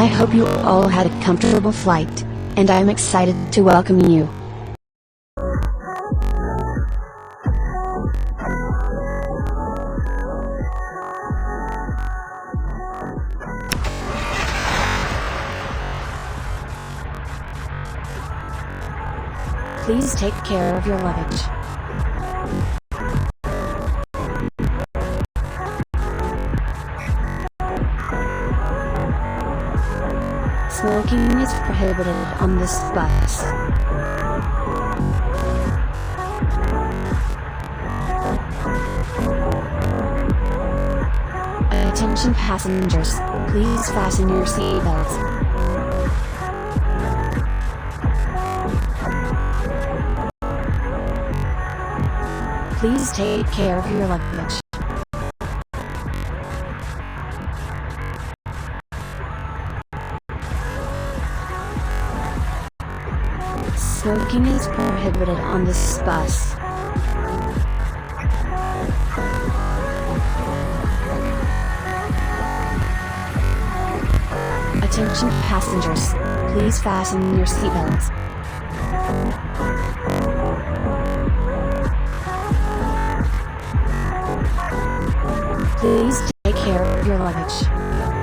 hope you all had a comfortable flight, and I'm excited to welcome you. Please take care of your luggage. Smoking is prohibited on this bus. Attention passengers, please fasten your seatbelts. Please take care of your luggage. Smoking is prohibited on this bus. Attention passengers, please fasten your seatbelts. Please take care of your luggage.